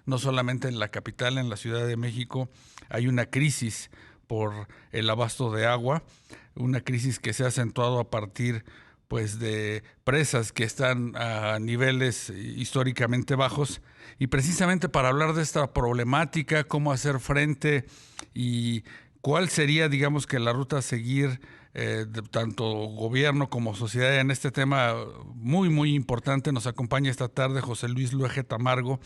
no solamente en la capital, en la Ciudad de México, hay una crisis por el abasto de agua, una crisis que se ha acentuado a partir pues de presas que están a niveles históricamente bajos, y precisamente para hablar de esta problemática, cómo hacer frente y cuál sería, digamos, que la ruta a seguir, de tanto gobierno como sociedad en este tema muy, muy importante. Nos acompaña esta tarde José Luis Luege Tamargo,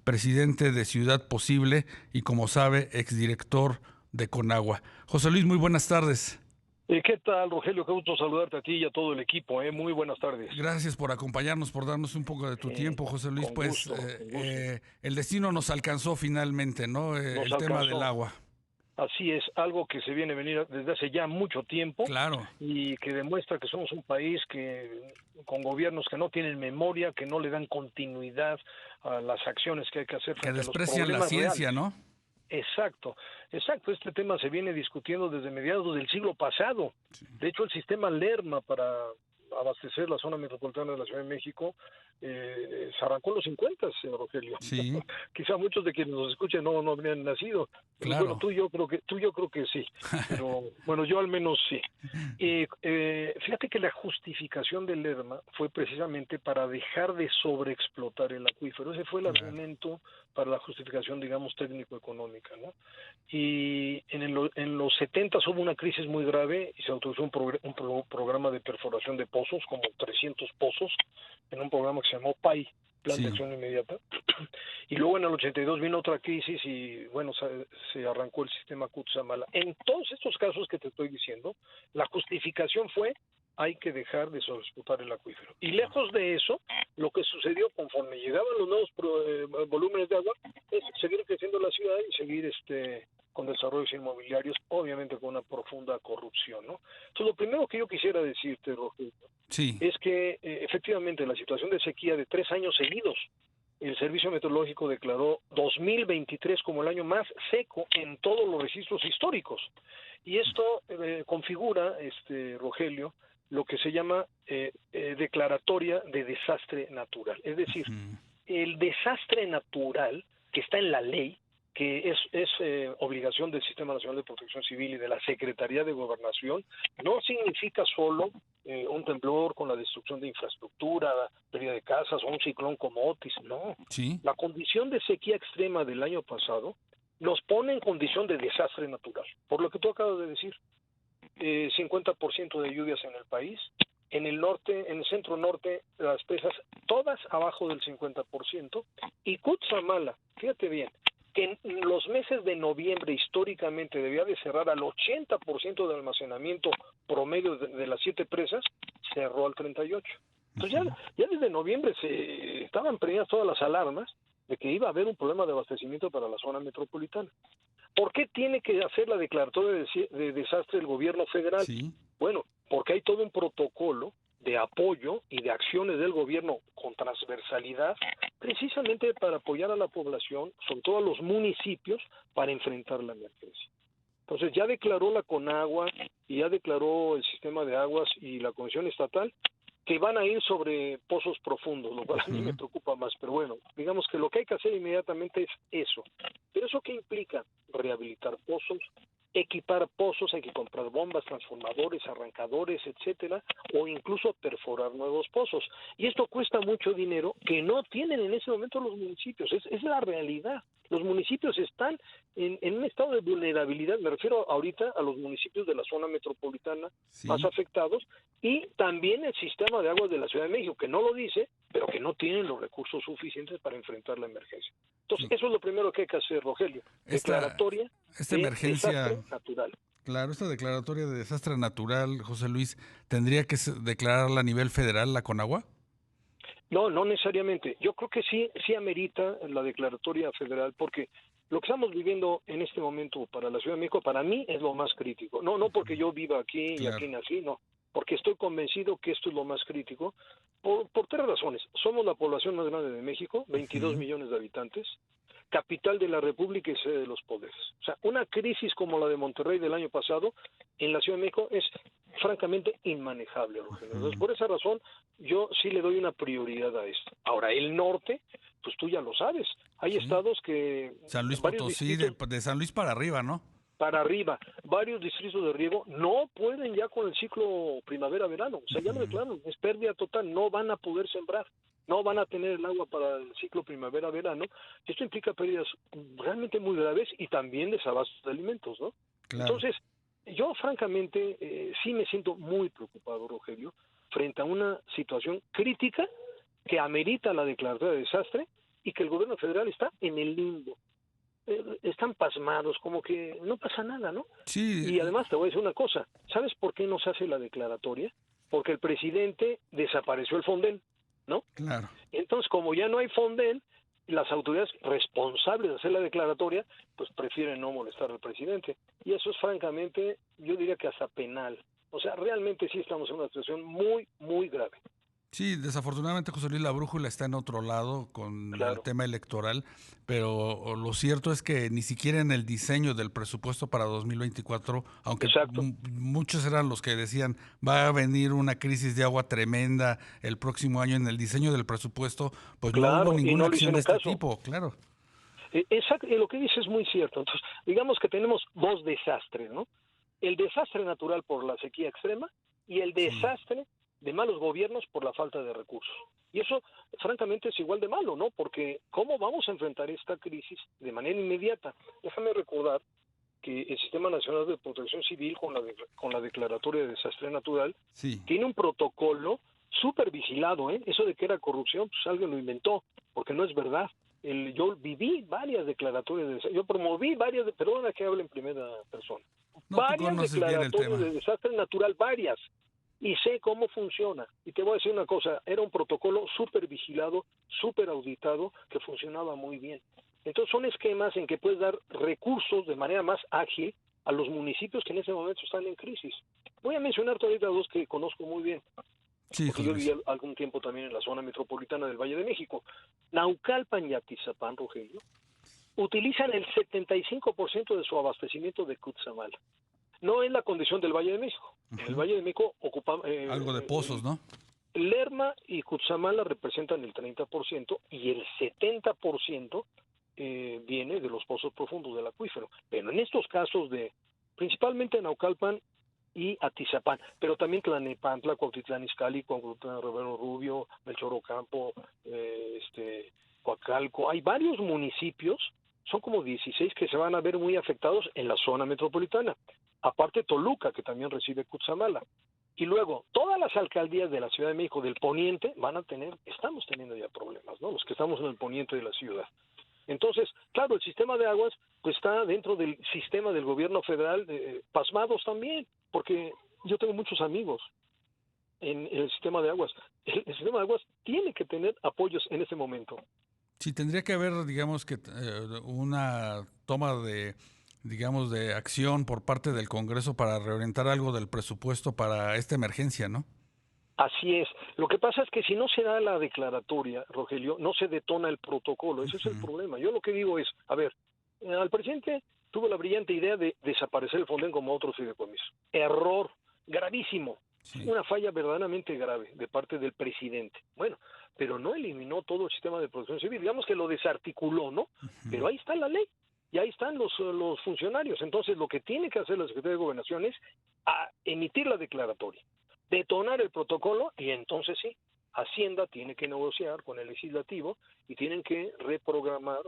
presidente de Ciudad Posible y, como sabe, exdirector de Conagua. José Luis, muy buenas tardes. ¿Qué tal, Rogelio? Qué gusto saludarte a ti y a todo el equipo. Muy buenas tardes. Gracias por acompañarnos, por darnos un poco de tu tiempo, José Luis. Con Pues gusto, con gusto. el destino nos alcanzó finalmente, ¿no? Nos El tema del alcanzó. agua. Así es, algo que se viene a venir desde hace ya mucho tiempo Claro. y que demuestra que somos un país que con gobiernos que no tienen memoria, que no le dan continuidad a las acciones que hay que hacer Que frente a los desprecian la problemas ciencia, reales. ¿no? Exacto, exacto. Este tema se viene discutiendo desde mediados del siglo pasado. De hecho, el sistema Lerma para abastecer la zona metropolitana de la Ciudad de México se arrancó en los 50, Rogelio. Sí, Quizá muchos de quienes nos escuchen no habrían nacido, pero bueno, claro. tú yo creo que sí. Pero bueno, yo al menos sí. Fíjate que la justificación del Lerma fue precisamente para dejar de sobreexplotar el acuífero. Ese fue el Claro. argumento para la justificación, digamos, técnico-económica, ¿no? Y en los 70 hubo una crisis muy grave y se autorizó un programa de perforación de pozos, como 300 pozos, en un programa que se llamó PAI, Plan de Sí, Acción Inmediata. Y luego en el 82 vino otra crisis y, bueno, se arrancó el sistema Cutzamala. En todos estos casos que te estoy diciendo, la justificación fue: hay que dejar de sobreexplotar el acuífero. Y lejos de eso, lo que sucedió conforme llegaban los nuevos volúmenes de agua es seguir creciendo la ciudad y seguir con desarrollos inmobiliarios, obviamente con una profunda corrupción, ¿no? Entonces, lo primero que yo quisiera decirte, Rogelio, sí. es que efectivamente la situación de sequía de 3 años seguidos, el Servicio Meteorológico declaró 2023 como el año más seco en todos los registros históricos. Y esto configura, Rogelio, lo que se llama declaratoria de desastre natural. Es decir, Ujú. el desastre natural que está en la ley, que es obligación del Sistema Nacional de Protección Civil y de la Secretaría de Gobernación, no significa solo un temblor con la destrucción de infraestructura, pérdida de casas o un ciclón como Otis, no. Sí. La condición de sequía extrema del año pasado nos pone en condición de desastre natural, por lo que tú acabas de decir. 50% de lluvias en el país, en el norte, en el centro norte, las presas todas abajo del 50%, y Cutzamala, fíjate bien, que en los meses de noviembre históricamente debía de cerrar al 80% de almacenamiento promedio de las 7 presas, cerró al 38%. Entonces ya desde noviembre se estaban prendidas todas las alarmas de que iba a haber un problema de abastecimiento para la zona metropolitana. ¿Por qué tiene que hacer la declaratoria de desastre el gobierno federal? Sí. Bueno, porque hay todo un protocolo de apoyo y de acciones del gobierno con transversalidad, precisamente para apoyar a la población, sobre todo a los municipios, para enfrentar la emergencia. Entonces ya declaró la Conagua y ya declaró el sistema de aguas y la Comisión Estatal que van a ir sobre pozos profundos, lo cual a mí me preocupa más, pero bueno, digamos que lo que hay que hacer inmediatamente es eso. ¿Pero eso qué implica? Rehabilitar pozos, equipar pozos, hay que comprar bombas, transformadores, arrancadores, etcétera, o incluso perforar nuevos pozos. Y esto cuesta mucho dinero que no tienen en ese momento los municipios, es la realidad. Los municipios están en un estado de vulnerabilidad, me refiero ahorita a los municipios de la zona metropolitana más Sí. afectados, y también el sistema de aguas de la Ciudad de México, que no lo dice, pero que no tienen los recursos suficientes para enfrentar la emergencia. Entonces, Sí. eso es lo primero que hay que hacer, Rogelio. Esta, Declaratoria esta de emergencia, desastre natural. claro, esta declaratoria de desastre natural, José Luis, ¿tendría que declararla a nivel federal la Conagua? No, no necesariamente. Yo creo que sí amerita la declaratoria federal, porque lo que estamos viviendo en este momento para la Ciudad de México, para mí es lo más crítico. No porque yo viva aquí y Claro. aquí nací, no. Porque estoy convencido que esto es lo más crítico por 3 razones. Somos la población más grande de México, 22 millones de habitantes, capital de la República y sede de los poderes. O sea, una crisis como la de Monterrey del año pasado en la Ciudad de México es francamente inmanejable, Rogelio. Entonces, por esa razón, yo sí le doy una prioridad a esto. Ahora, el norte, pues tú ya lo sabes, Hay estados que... San Luis varios Potosí, de San Luis para arriba, ¿no? Para arriba, varios distritos de riego no pueden ya con el ciclo primavera-verano, o sea, ya lo declararon, es pérdida total, no van a poder sembrar, no van a tener el agua para el ciclo primavera-verano. Esto implica pérdidas realmente muy graves y también desabasto de alimentos, ¿no? Claro. Entonces, yo francamente sí me siento muy preocupado, Rogelio, frente a una situación crítica que amerita la declaratoria de desastre y que el gobierno federal está en el limbo. Están pasmados, como que no pasa nada, ¿no? Sí. Y además te voy a decir una cosa, ¿sabes por qué no se hace la declaratoria? Porque el presidente desapareció el Fonden, ¿no? Claro. Entonces, como ya no hay Fonden, las autoridades responsables de hacer la declaratoria, pues prefieren no molestar al presidente. Y eso es francamente, yo diría que hasta penal. O sea, realmente sí estamos en una situación muy, muy grave. Sí, desafortunadamente, José Luis, la brújula está en otro lado con el Claro. tema electoral, pero lo cierto es que ni siquiera en el diseño del presupuesto para 2024, aunque Exacto. muchos eran los que decían va a venir una crisis de agua tremenda el próximo año en el diseño del presupuesto, pues no hubo Claro, y ninguna no le acción de hicieron este caso. tipo, claro. Exacto, lo que dice es muy cierto. Entonces, digamos que tenemos dos desastres, ¿no? El desastre natural por la sequía extrema y el desastre de malos gobiernos por la falta de recursos. Y eso, francamente, es igual de malo, ¿no? Porque ¿cómo vamos a enfrentar esta crisis de manera inmediata? Déjame recordar que el Sistema Nacional de Protección Civil, con la declaratoria de desastre natural, tiene un protocolo súper vigilado, ¿eh? Eso de que era corrupción, pues alguien lo inventó, porque no es verdad. Yo viví varias declaratorias de desastre, yo promoví varias, perdona que hable en primera persona, No, tú varias conoces bien el declaratorias tema. de desastre natural, varias, y sé cómo funciona. Y te voy a decir una cosa, era un protocolo súper vigilado, súper auditado, que funcionaba muy bien. Entonces son esquemas en que puedes dar recursos de manera más ágil a los municipios que en ese momento están en crisis. Voy a mencionar ahorita dos que conozco muy bien, Sí, porque José yo Luis. viví algún tiempo también en la zona metropolitana del Valle de México. Naucalpan y Atizapán, Rogelio, utilizan el 75% de su abastecimiento de Cutzamala. No es la condición del Valle de México. En el Valle de México ocupa... Algo de pozos, ¿no? Lerma y Cutzamala representan el 30% y el 70% viene de los pozos profundos del acuífero. Pero en estos casos principalmente Naucalpan y Atizapán, pero también Tlanepantla, Cuautitlán Izcalli, Cuautitlán Rivero Rubio, Melchor Ocampo, Coacalco. Hay varios municipios, son como 16 que se van a ver muy afectados en la zona metropolitana. Aparte Toluca, que también recibe Cutzamala. Y luego, todas las alcaldías de la Ciudad de México del poniente estamos teniendo ya problemas, ¿no? Los que estamos en el poniente de la ciudad. Entonces, claro, el sistema de aguas pues está dentro del sistema del gobierno federal, pasmados también, porque yo tengo muchos amigos en el sistema de aguas. El sistema de aguas tiene que tener apoyos en ese momento. Sí, tendría que haber, digamos, que una toma de acción por parte del Congreso para reorientar algo del presupuesto para esta emergencia, ¿no? Así es. Lo que pasa es que si no se da la declaratoria, Rogelio, no se detona el protocolo. Ese es el problema. Yo lo que digo es, a ver, al presidente tuvo la brillante idea de desaparecer el Fonden como otros fideicomisos. Error gravísimo. Sí. Una falla verdaderamente grave de parte del presidente. Bueno, pero no eliminó todo el sistema de protección civil. Digamos que lo desarticuló, ¿no? Pero ahí está la ley. Y ahí están los funcionarios. Entonces, lo que tiene que hacer la Secretaría de Gobernación es emitir la declaratoria, detonar el protocolo y entonces sí, Hacienda tiene que negociar con el legislativo y tienen que reprogramar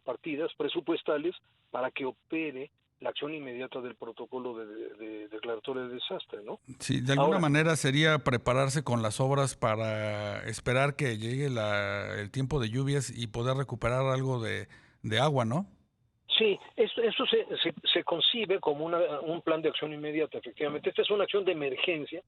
partidas presupuestales para que opere la acción inmediata del protocolo de declaratoria de desastre, ¿no? Sí, de alguna manera sería prepararse con las obras para esperar que llegue el tiempo de lluvias y poder recuperar algo de agua, ¿no? Sí, eso se concibe como un plan de acción inmediata, efectivamente. Esta es una acción de emergencia,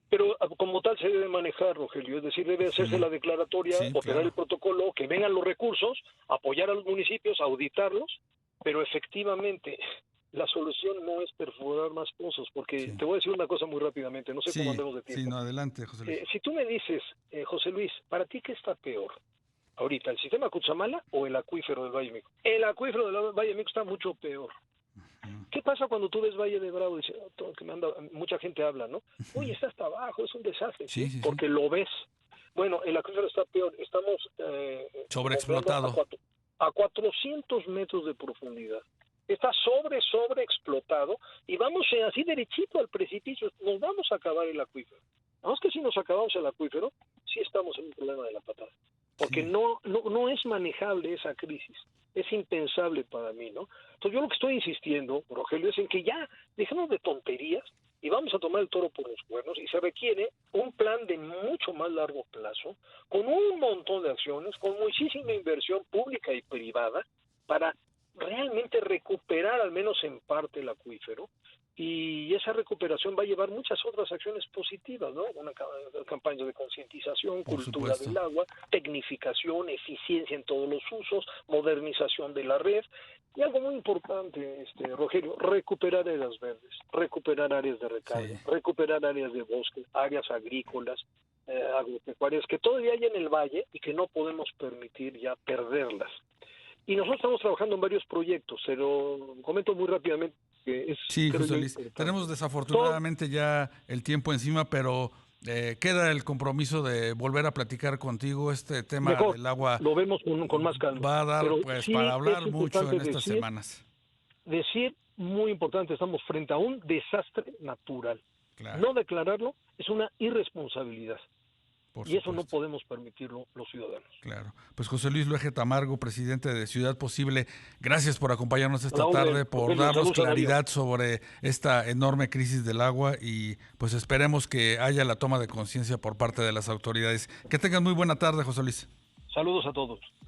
pero como tal se debe manejar, Rogelio, es decir, debe hacerse la declaratoria, operar el protocolo, que vengan los recursos, apoyar a los municipios, auditarlos, pero efectivamente la solución no es perforar más pozos, porque te voy a decir una cosa muy rápidamente, no sé cómo andemos de tiempo. Sí, no, adelante, José Luis. Si tú me dices, José Luis, ¿para ti qué está peor? Ahorita, ¿el sistema Cutzamala o el acuífero del Valle de México? El acuífero del Valle de México está mucho peor. ¿Qué pasa cuando tú ves Valle de Bravo? Dice, mucha gente habla, ¿no? Oye, está hasta abajo, es un desastre, porque lo ves. Bueno, el acuífero está peor, estamos sobreexplotado. a 400 metros de profundidad. Está sobre explotado y vamos así derechito al precipicio, nos vamos a acabar el acuífero. Nada más que si nos acabamos el acuífero, sí estamos en un problema de la patada, porque Sí. no es manejable esa crisis, es impensable para mí, ¿no? Entonces yo lo que estoy insistiendo, Rogelio, es en que ya dejemos de tonterías y vamos a tomar el toro por los cuernos, y se requiere un plan de mucho más largo plazo, con un montón de acciones, con muchísima inversión pública y privada, para realmente recuperar al menos en parte el acuífero, y esa recuperación va a llevar muchas otras acciones positivas, ¿no? Una campaña de concientización, Por cultura supuesto. del agua, tecnificación, eficiencia en todos los usos, modernización de la red, y algo muy importante, Rogelio, recuperar áreas verdes, recuperar áreas de recarga, Sí. recuperar áreas de bosque, áreas agrícolas, agropecuarias, que todavía hay en el valle y que no podemos permitir ya perderlas. Y nosotros estamos trabajando en varios proyectos, se lo comento muy rápidamente, que es, Sí, creo José yo, Luis. importante. Tenemos Todo, desafortunadamente ya el tiempo encima, pero queda el compromiso de volver a platicar contigo. Este tema mejor, del agua lo vemos con más calma. va a dar Pero pues para sí es hablar mucho importante en estas semanas. decir muy importante, estamos frente a un desastre natural. Claro, No declararlo es una irresponsabilidad. por Y eso no supuesto. podemos permitirlo los ciudadanos. Claro. Pues José Luis Luege Tamargo, presidente de Ciudad Posible, gracias por acompañarnos A la esta orden, tarde, por Rogelio, darnos saludos a Darío. claridad sobre esta enorme crisis del agua y pues esperemos que haya la toma de conciencia por parte de las autoridades. Que tengan muy buena tarde, José Luis. Saludos a todos.